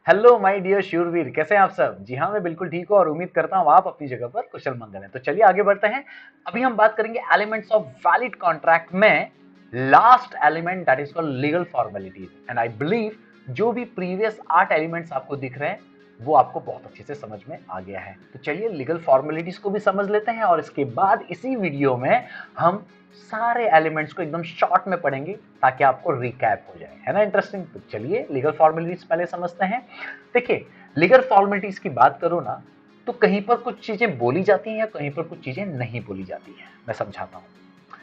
Hello my dear शूरवीर, कैसे हैं आप सब। जी हाँ, मैं बिल्कुल ठीक हूँ और उम्मीद करता हूँ आप अपनी जगह पर कुशल मंगल हैं। तो चलिए आगे बढ़ते हैं। अभी हम बात करेंगे एलिमेंट्स ऑफ वैलिड कॉन्ट्रैक्ट में last element that is called legal formalities. And I believe जो भी प्रीवियस 8 एलिमेंट्स आपको दिख रहे हैं वो आपको बहुत अच्छे से समझ में आ गया है। तो चलिए लीगल फॉर्मेलिटीज को भी समझ लेते हैं और इसके बाद इसी वीडियो में हम सारे एलिमेंट्स को एकदम शॉर्ट में पढ़ेंगे ताकि आपको रिकैप हो जाए, है ना इंटरेस्टिंग। तो चलिए लीगल फॉर्मेलिटीज पहले समझते हैं। देखिए, लीगल फॉर्मेलिटीज की बात करो ना तो कहीं पर कुछ चीजें बोली जाती हैं या कहीं पर कुछ चीजें नहीं बोली जाती हैं। मैं समझाता हूं।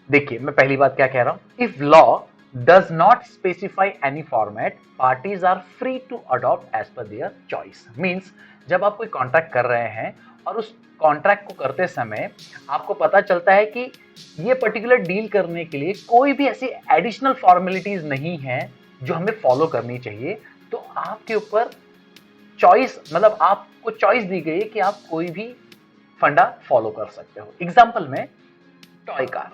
देखिए, मैं पहली बात क्या कह रहा हूं। If law does not specify any format, parties are free to adopt as per their choice. Means जब आप कोई कॉन्ट्रैक्ट कर रहे हैं और उस कॉन्ट्रैक्ट को करते समय आपको पता चलता है कि ये पर्टिकुलर डील करने के लिए कोई भी ऐसी एडिशनल फॉर्मेलिटीज नहीं है जो हमें फॉलो करनी चाहिए, तो आपके ऊपर चॉइस, मतलब आपको चॉइस दी गई है कि आप कोई भी फंडा फॉलो कर सकते हो। एग्जाम्पल में toy car.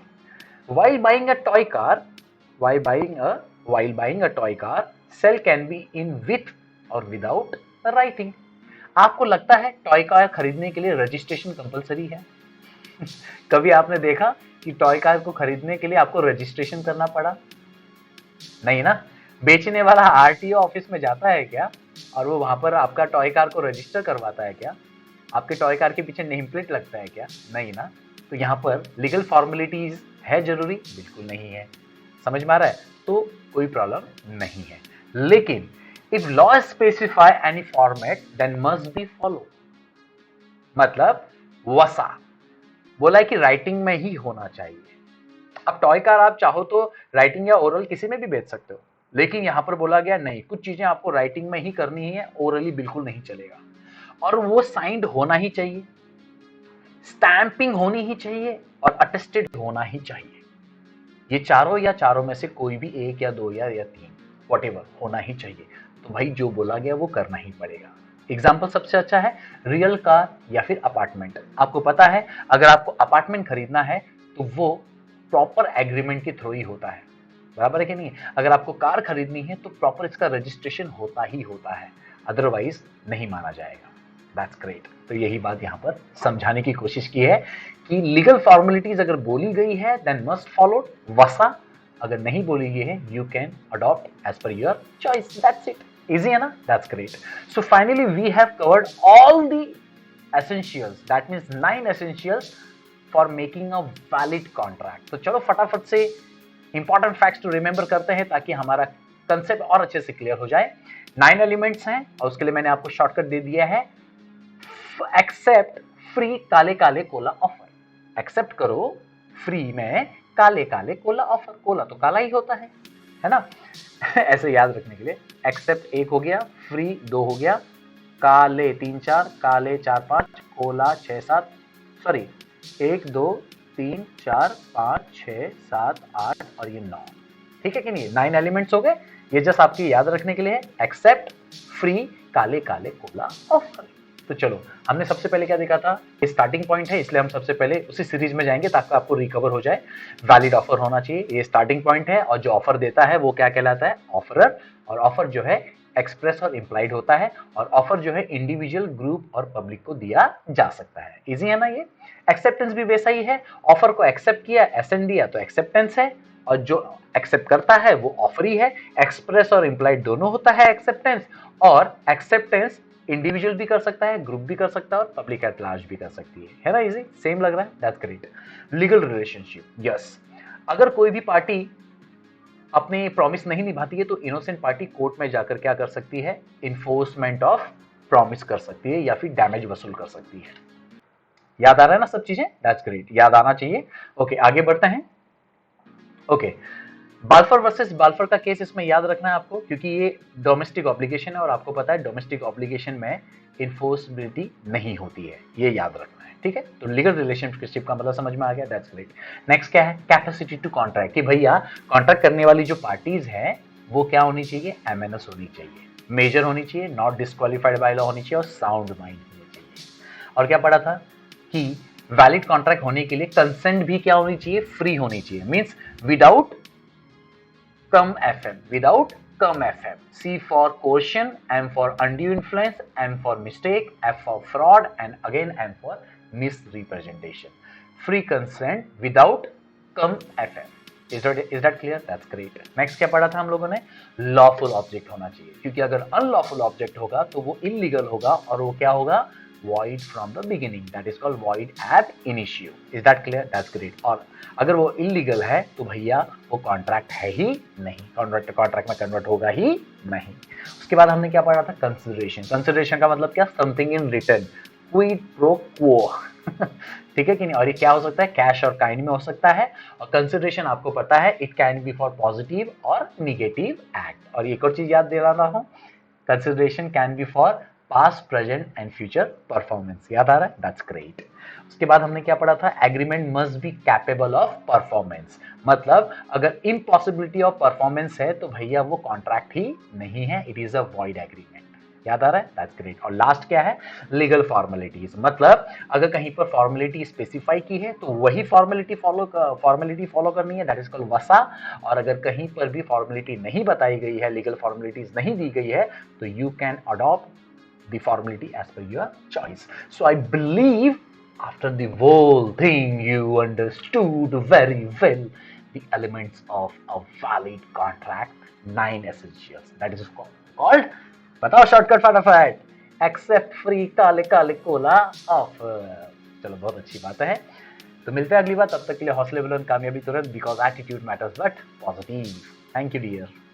While buying a toy car, while buying a toy car, sell can be in with or without writing. आपको लगता है टॉय कार खरीदने के लिए रजिस्ट्रेशन कंपलसरी है? कभी आपने देखा कि टॉय कार को खरीदने के लिए आपको रजिस्ट्रेशन करना पड़ा? नहीं ना। बेचने वाला आरटीओ ऑफिस में जाता है क्या और वो वहां पर आपका टॉय कार को रजिस्टर करवाता है क्या? आपके टॉय कार के पीछे नेम प्लेट लगता है क्या? नहीं ना। तो यहाँ पर लीगल फॉर्मेलिटीज है जरूरी? बिल्कुल नहीं है। समझ में आ रहा है? तो कोई प्रॉब्लम नहीं है। लेकिन if law specify any format then must be follow. मतलब वसा बोला है कि राइटिंग में ही होना चाहिए। अब टॉय कार आप चाहो तो राइटिंग या ओरल किसी में भी बेच सकते हो, लेकिन यहां पर बोला गया नहीं, कुछ चीजें आपको राइटिंग में ही करनी है, ओरली बिल्कुल नहीं चलेगा। और वो साइंड होना ही चाहिए, स्टैंपिंग होनी ही चाहिए और अटेस्टेड होना ही चाहिए। ये चारों या चारों में से कोई भी एक या दो या तीन, व्हाटएवर होना ही चाहिए। तो भाई जो बोला गया वो करना ही पड़ेगा। एग्जाम्पल सबसे अच्छा है रियल कार या फिर अपार्टमेंट। आपको पता है अगर आपको अपार्टमेंट खरीदना है तो वो प्रॉपर एग्रीमेंट के थ्रू ही होता है, बराबर है कि नहीं। अगर आपको कार खरीदनी है तो प्रॉपर इसका रजिस्ट्रेशन होता ही होता है, अदरवाइज नहीं माना जाएगा। That's great. तो यही बात यहाँ पर समझाने की कोशिश की है कि लीगल फॉर्मेलिटीज अगर बोली गई है देन मस्ट फॉलोड, वसा। अगर नहीं बोली गई है you can adopt as per your choice. That's it. Easy है ना? That's great. So finally we have covered all the essentials, that means 9 essentials for making a valid contract। तो चलो फटाफट से इंपॉर्टेंट फैक्ट्स टू रिमेंबर करते हैं ताकि हमारा कंसेप्ट और अच्छे से क्लियर हो जाए। 9 एलिमेंट्स हैं और उसके लिए मैंने आपको शॉर्टकट दे दिया है, एक्सेप्ट फ्री काले काले कोला ऑफर। एक्सेप्ट करो फ्री में काले काले कोला ऑफर। कोला तो काला ही होता है ना। ऐसे याद रखने के लिए एक्सेप्ट 1 हो गया, फ्री 2 हो गया, काले 3 4, काले 4 5, कोला 6 7, सॉरी 1 2 3 4 5 6 7 8 और ये 9। ठीक है कि नहीं? 9 एलिमेंट्स हो गए। ये जस्ट आपकी याद रखने के लिए, एक्सेप्ट फ्री काले काले कोला ऑफर। तो चलो, हमने सबसे पहले क्या देखा था, ये स्टार्टिंग पॉइंट है इसलिए हम सबसे पहले उसी सीरीज में जाएंगे ताकि आपको रिकवर हो जाए। वैलिड ऑफर होना चाहिए, ये स्टार्टिंग पॉइंट है। और जो ऑफर देता है वो क्या कहलाता है? ऑफरर। और ऑफर जो है एक्सप्रेस और इंप्लाइड होता है। और ऑफर जो है इंडिविजुअल, ग्रुप और पब्लिक को दिया जा सकता है। इजी है ना ये? एक्सेप्टेंस भी वैसा ही है। ऑफर को एक्सेप्ट किया, एसएन दिया तो एक्सेप्टेंस है, और जो एक्सेप्ट करता है वो ऑफर ही है। एक्सप्रेस और इंप्लाइड दोनों होता है एक्सेप्टेंस। और एक्सेप्टेंस इंडिविजुअल भी कर सकता है, ग्रुप भी कर सकता है और पब्लिक एट लार्ज भी कर सकती है ना। इजी, सेम लग रहा है? That's great. Legal relationship, yes. अगर कोई भी पार्टी अपने प्रॉमिस नहीं निभाती है तो इनोसेंट पार्टी कोर्ट में जाकर क्या कर सकती है? इन्फोर्समेंट ऑफ प्रॉमिस कर सकती है या फिर डैमेज वसूल कर सकती है। याद आ रहा है ना सब चीजें? दैट्स ग्रेट, याद आना चाहिए। ओके, आगे बढ़ते हैं। ओके, बाल्फर वर्सेस बाल्फर का केस इसमें याद रखना है आपको, क्योंकि ये डोमेस्टिक ऑब्लिगेशन है और आपको पता है डोमेस्टिक ऑब्लिगेशन में इन्फोर्सबिलिटी नहीं होती है, ये याद रखना है। ठीक है, तो लीगल रिलेशनशिप का मतलब समझ में आ गया। That's great. नेक्स्ट क्या है? कैपेसिटी टू कॉन्ट्रैक्ट, कि भैया कॉन्ट्रैक्ट करने वाली जो पार्टीज है वो क्या होनी चाहिए? एमएनएस होनी चाहिए, मेजर होनी चाहिए, नॉट डिस्क्वालिफाइड बाय लॉ होनी चाहिए और साउंड माइंड होनी चाहिए। और क्या पढ़ा था कि वैलिड कॉन्ट्रैक्ट होने के लिए कंसेंट भी क्या होनी चाहिए? फ्री होनी चाहिए। Means without come FM, without come FM. C for coercion, M for undue influence, M for mistake, F for fraud, and again M for misrepresentation. Free consent without come FM. Is that clear? That's great. Next क्या पढ़ा था हम लोगों ने? Lawful object होना चाहिए, क्योंकि अगर unlawful object होगा तो वो illegal होगा और वो क्या होगा? Void from the beginning. That is called void ab initio. Is that clear? That's great. और अगर वो illegal है तो भैया वो contract है ही नहीं, contract में convert होगा ही नहीं. उसके बाद हमने क्या पढ़ा था? Consideration. Consideration का मतलब क्या? Something in return. Quid pro quo. ठीक है कि नहीं? और ये क्या हो सकता है? कैश और काइंड में हो सकता है. और कंसिडरेशन आपको पता है, it can be for positive और निगेटिव एक्ट. और एक और चीज याद दिला रहा हूं, consideration can be for past, present and future performance. याद आ रहा है? That's great. उसके बाद हमने क्या पढ़ा था? Agreement must be capable of performance. मतलब अगर इम्पॉसिबिलिटी ऑफ परफॉर्मेंस है तो भैया वो कॉन्ट्रैक्ट ही नहीं है, it is a void agreement. याद आ रहा है? That's great. और लास्ट क्या है? Legal formalities. मतलब अगर कहीं पर फॉर्मेलिटी स्पेसिफाई की है तो वही फॉर्मेलिटी फॉलो करनी है, दैट इज कॉल्ड वसा. और अगर कहीं पर भी फॉर्मेलिटी नहीं बताई गई है, लीगल फॉर्मेलिटीज नहीं दी गई है, तो you can adopt the formality as per your choice. So I believe after the whole thing you understood very well the elements of a valid contract, 9 essentials. That is called, बताओ shortcut फटाफट, accept free काले काले Cola offer. चलो बहुत अच्छी बात है. तो मिलते हैं अगली बार, तब तक के लिए हौसले बुलंद, कामयाबी तुरंत, because attitude matters but positive. Thank you dear.